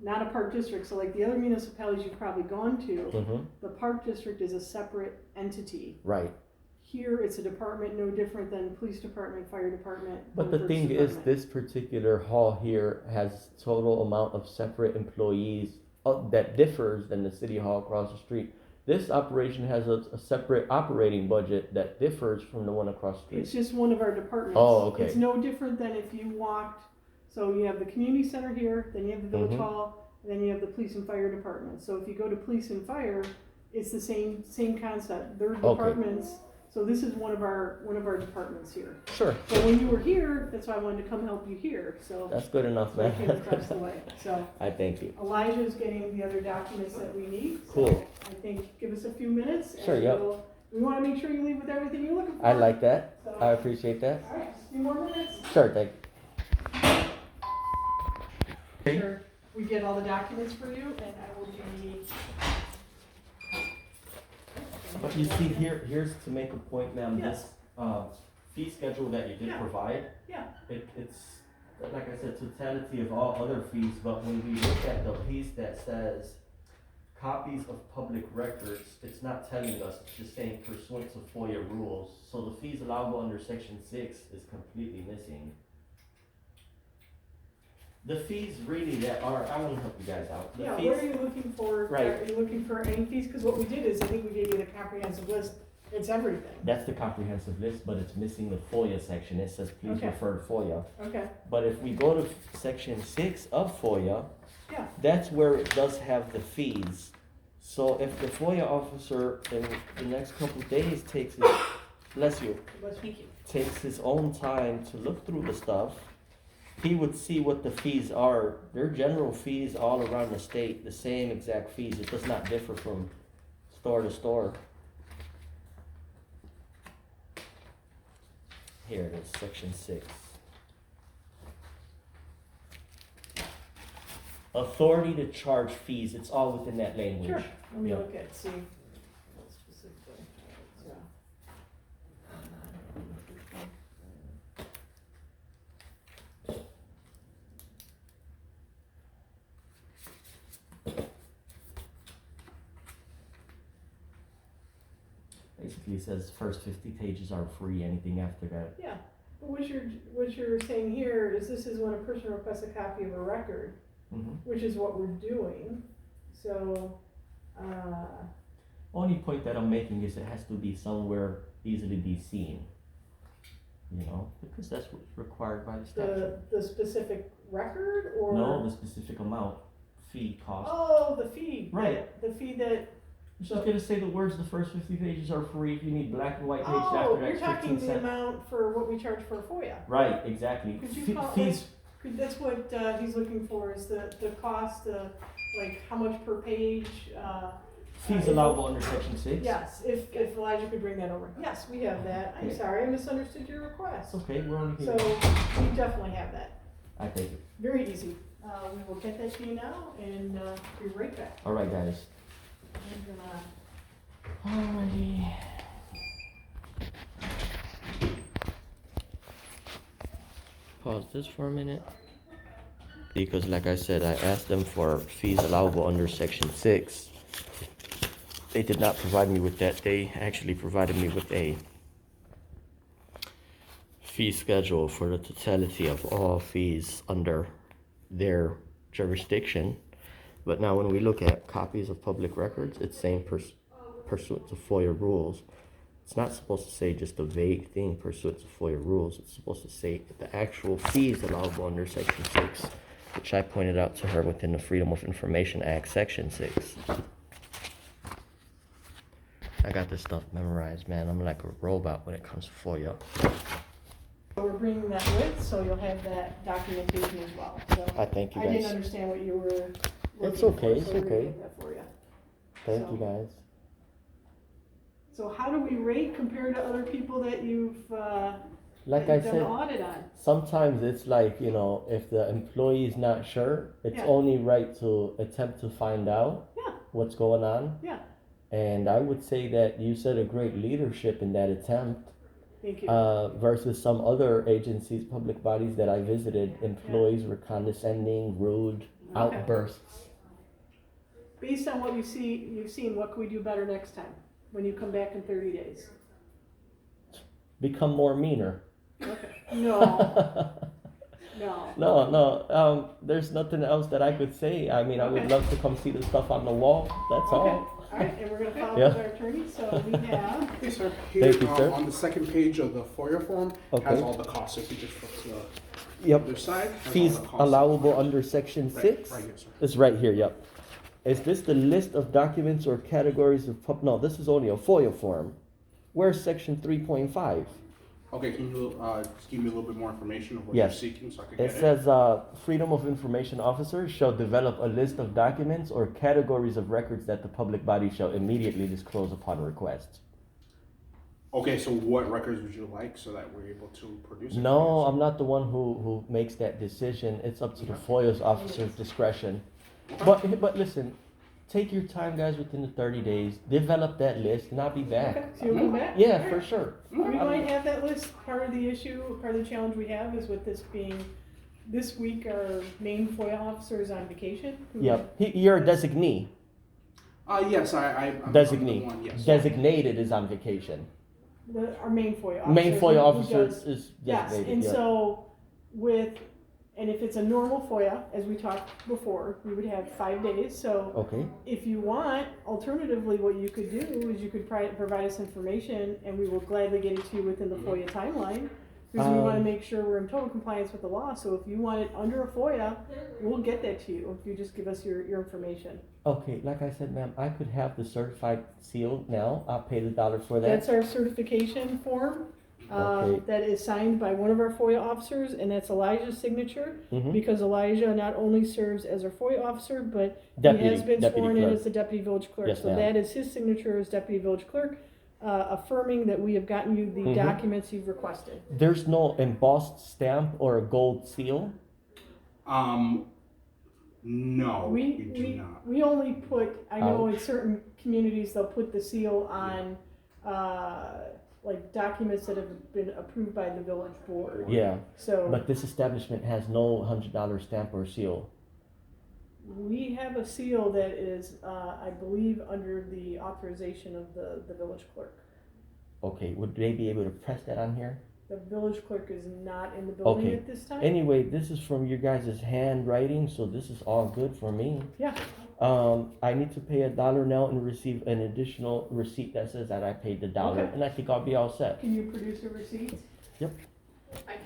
not a park district. So like the other municipalities you've probably gone to, Mm-hmm. the park district is a separate entity. Right. Here, it's a department no different than police department, fire department. But the road thing works is, department. this particular hall here has total amount of separate employees that differs than the city hall across the street. This operation has a separate operating budget that differs from the one across the It's street. just one of our departments. Oh, okay. It's no different than if you walked, so you have the community center here, then you have the village Mhm. hall, and then you have the police and fire department. So if you go to police and fire, it's the same concept. They're departments. So this is one of our departments here. Sure. So when you were here, that's why I wanted to come help you here, so. That's good enough, So I man. came across the way, so. I thank you. Elijah's getting the other documents that we need. so Cool. I think, give us a few minutes. and Sure, yep. We wanna make sure you leave with everything you're looking for. I like that. So- I appreciate that. All right, just a few more minutes. Sure, thank you. Okay. Sure. we get all the documents for you, and I will be. But you see, here's to make a point, ma'am, Yes. this, fee schedule that you did Yeah. provide. Yeah. It's, like I said, totality of all other fees, but when we look at the piece that says copies of public records, it's not telling us, it's just saying pursuant to FOIA rules. So the fees allowable under section 6 is completely missing. The fees really that are, I wanna help you guys out. The Yeah, fees, what are you looking for? Right. Are you looking for any fees? Because what we did is, I think we gave you the comprehensive list, it's everything. that's the comprehensive list, but it's missing the FOIA section. It says please Okay. refer to FOIA. Okay, But if we go to section 6 of FOIA, yeah, that's where it does have the fees. So if the FOIA officer in the next couple of days takes his, bless you, thank you. takes his own time to look through the stuff, he would see what the fees are. They're general fees all around the state, the same exact fees. It does not differ from store to store. Here it is, section 6. Authority to charge fees, it's all within that language. Sure, let me Yeah. look at, see. Specifically. So. Basically says first 50 pages are free, anything after that. Yeah, but what you're saying here is this is when a person requests a copy of a record, Mhm. which is what we're doing. So, Only point that I'm making is it has to be somewhere easily be seen. You know, because that's what's required by the statute. the specific record or? No, the specific amount, fee, cost. Oh, the fee. Right. The fee that, It's just gonna say the words, the first 50 pages are free. If you need black and white pages oh, after you're that's talking 15 the cents. amount for what we charge for a FOIA. Right, exactly. Could you Fe- call fees, That's what, he's looking for, is the cost, like how much per page, fees allowable under section 6. yes, if Elijah could bring that over. Yes, we have that. I'm Okay. sorry, I misunderstood your request. It's okay, we're only So, here. we definitely have that. I take it. Very easy. We will get that to you now and, be right back. Alright, guys. I'm gonna, Alrighty. Pause this for a minute. Because like I said, I asked them for fees allowable under section 6. They did not provide me with that. They actually provided me with a fee schedule for the totality of all fees under their jurisdiction. But now when we look at copies of public records, it's saying pursuant to FOIA rules. It's not supposed to say just a vague thing pursuant to FOIA rules. It's supposed to say the actual fees allowable under section 6, which I pointed out to her within the Freedom of Information Act, section 6. I got this stuff memorized, man. I'm like a robot when it comes to FOIA. we're bringing that with, so you'll have that documentation as well. So I thank you I didn't guys. understand what you were It's looking okay, for, it's so we're gonna okay. get that for you. Thank you guys. So how do we rate compared to other people that you've, Like that I you've done said, audit on? sometimes it's like, you know, if the employee is not sure, it's Yeah. only right to attempt to find out Yeah. what's going on. Yeah, And I would say that you set a great leadership in that attempt thank you. versus some other agencies, public bodies that I visited. Employees were condescending, rude, Okay. outbursts. Based on what you've seen, what can we do better next time, when you come back in 30 days? Become more meaner. Okay. No, no. No. There's nothing else that I could say. I mean, I would Okay. love to come see the stuff on the wall. That's Okay, all. all right, and we're gonna follow Yeah. up with our attorney, so we have, Hey, sir. Thank you, Here, sir. on the second page of the FOIA form, has Okay. all the costs. If you just flip to the Yep. other side. has all Fees the costs. allowable under section Right, 6. right here, sir. It's right here, yep. Is this the list of documents or categories of no, this is only a FOIA form. Where's section 3.5? Okay, can you just give me a little bit more information of what Yes. you're seeking so I can It get it? says, Freedom of Information officers shall develop a list of documents or categories of records that the public body shall immediately disclose upon request. Okay, so what records would you like so that we're able to produce it? No, I'm not the one who makes that decision. It's up to the FOIA's officer's discretion. But listen, take your time, guys, within the 30 days. Develop that list, and I'll be back. Okay, so you'll come back? Yeah, Alright. for sure. We might have that list. Part of the issue, part of the challenge we have is with this being, this week our main FOIA officer is on vacation. Yep. You're a designee. Yes, I'm Designee. the one, yes. Designated is on vacation. Our main FOIA officer. Main FOIA who officer does- is Yes, designated. and Yeah. so and if it's a normal FOIA, as we talked before, we would have 5 days. So Okay. if you want, alternatively, what you could do is you could provide us information and we will gladly get it to you within the FOIA timeline. Because we want to make sure we're in total compliance with the law. So if you want it under a FOIA, we'll get that to you if you just give us your information. Okay, like I said, ma'am, I could have the certified seal now. I'll pay the dollar for that. That's our certification form. Okay. That is signed by one of our FOIA officers, and that's Elijah's signature. Mhm. Because Elijah not only serves as our FOIA officer, but Deputy- he has been deputy sworn in clerk. as the deputy village clerk. Yes, So ma'am. that is his signature as deputy village clerk, affirming that we have gotten you the Mhm. documents you've requested. There's no embossed stamp or a gold seal. No, we do not. We only put, I know in Ouch. certain communities, they'll put the seal on, like documents that have been approved by the village board. Yeah, So but this establishment has no $100 stamp or seal. we have a seal that is, I believe, under the authorization of the village clerk. Okay, would they be able to press that on here? The village clerk is not in the building Okay. at this time. Anyway, this is from your guys' handwriting, so this is all good for me. Yeah. I need to pay $1 now and receive an additional receipt that says that I paid the dollar, Okay. and I think I'll be all set. Can you produce a receipt? I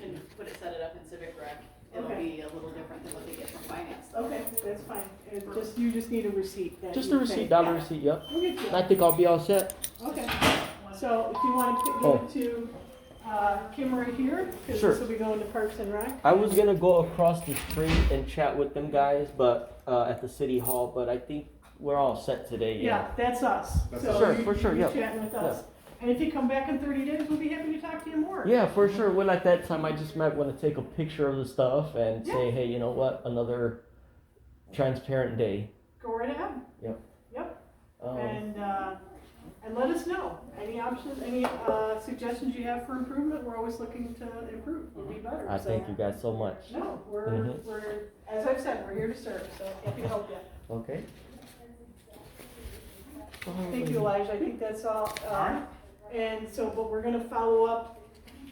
can set it up in Civic Rec. It'll Okay. be a little different than what they get from finance. Okay, that's fine. You just need a receipt. that Just you a receipt, paid. dollar Yeah. receipt, yep. We'll get you And I think I'll be all set. Okay, so if you want to Oh. give it to Kim right here, because Sure. this will be going to Parks and Rec. I was gonna go across the street and chat with them guys, but at the city hall, but I think we're all set today. Yeah, that's us. That's So us. Sure, you- for sure, you're yeah. chatting with us. And if you come back in 30 days, we'll be happy to talk to you more. Yeah, for sure. Well, at that time, I just might want to take a picture of the stuff and Yeah. say, hey, you know what? Another transparent day. Go right ahead. Um, And let us know. Any options, any suggestions you have for improvement, we're always looking to improve, we'll be better. I So- thank you guys so much. No, Mhm. we're, as I've said, we're here to serve, so happy to help you. Okay. Thank you, Elijah, I think that's all. Alright. And so, but we're gonna follow up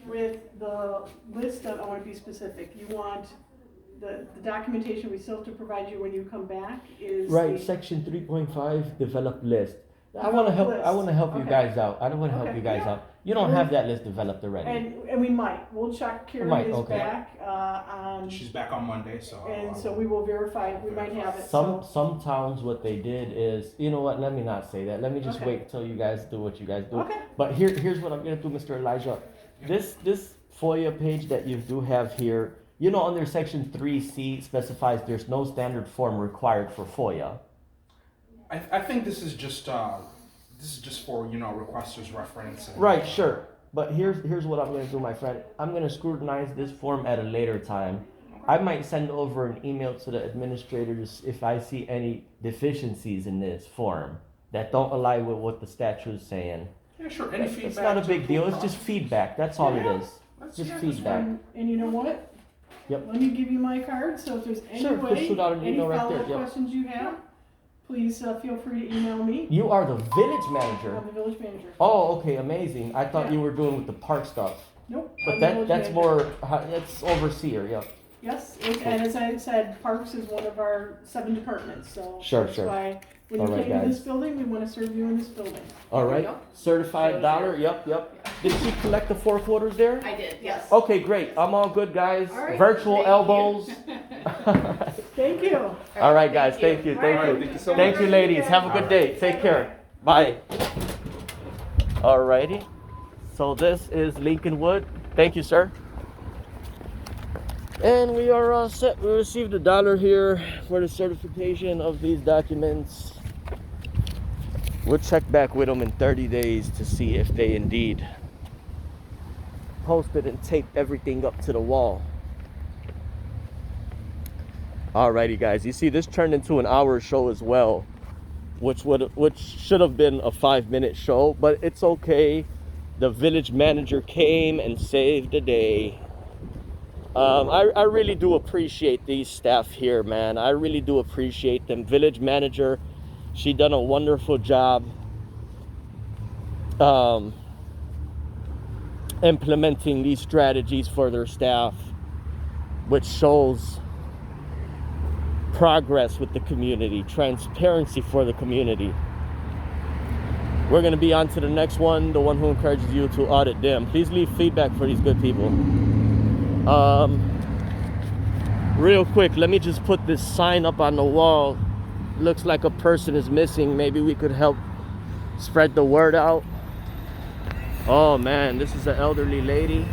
with the list of, I wanna be specific, you want the documentation we still have to provide you when you come back is. Right, the- section 3.5, develop list. I want to help. I want to help you Okay. guys out. I don't want to help Okay, you guys yeah. out. You don't have that list developed already. And we might, we'll check, Carrie Might, is okay. back, on, She's back on Monday, so. and so we will verify, we might have it, Some so. some towns, what they did is, you know what? Let me not say that. Let me just Okay. wait till you guys do what you guys do. Okay, But here's what I'm gonna do, Mr. Elijah. This FOIA page that you do have here, you know, under section 3C specifies there's no standard form required for FOIA. I think this is just for, requester's reference. And, Right, sure. But here's what I'm gonna do, my friend. I'm gonna scrutinize this form at a later time. I might send over an email to the administrators if I see any deficiencies in this form that don't align with what the statute is saying. Yeah, sure, any feedback. It's not a to big deal. It's improve just feedback. That's all it Yeah. is. That's- Just yeah, that's feedback. and you know what? Yep. Let me give you my card, so if there's any Sure, just way, shoot out an any email right there, follow-up yep. questions you have, please, feel free to email me. You are the village manager. I'm the village manager. Oh, okay, amazing. I thought Yeah. you were doing with the park stuff. Nope. But I'm the village that's manager. that's overseer, yeah. Yes, and as I said, Parks is one of our 7 departments, so. Sure, that's sure. why, when you All right, came to this guys. building, we wanna serve you in this building. All There we right. go. Certified dollar, yep. Did she collect the 4 quarters there? I did, yes. Okay, great. I'm all good, guys. All right. Virtual Thank you. elbows. Thank you. All right, guys. Thank you. All Thank right. you. Thank you so Thank much. you, ladies. Have a good day. Take care. Bye. Alrighty. So this is Lincoln Wood. Thank you, sir. And we are all set. We received $1 here for the certification of these documents. We'll check back with them in 30 days to see if they indeed posted and taped everything up to the wall. Alrighty guys, you see this turned into an hour show as well, which should have been a 5-minute show, but it's okay. The village manager came and saved the day. I really do appreciate these staff here, man. I really do appreciate them. Village manager, she done a wonderful job implementing these strategies for their staff, which shows progress with the community, transparency for the community. We're going to be on to the next one, the one who encourages you to audit them. Please leave feedback for these good people. Real quick, let me just put this sign up on the wall. Looks like a person is missing. Maybe we could help spread the word out. Oh man, this is an elderly lady.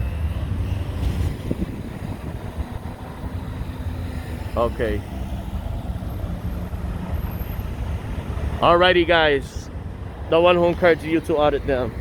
Okay. Alrighty guys, the one who encourages you to audit them.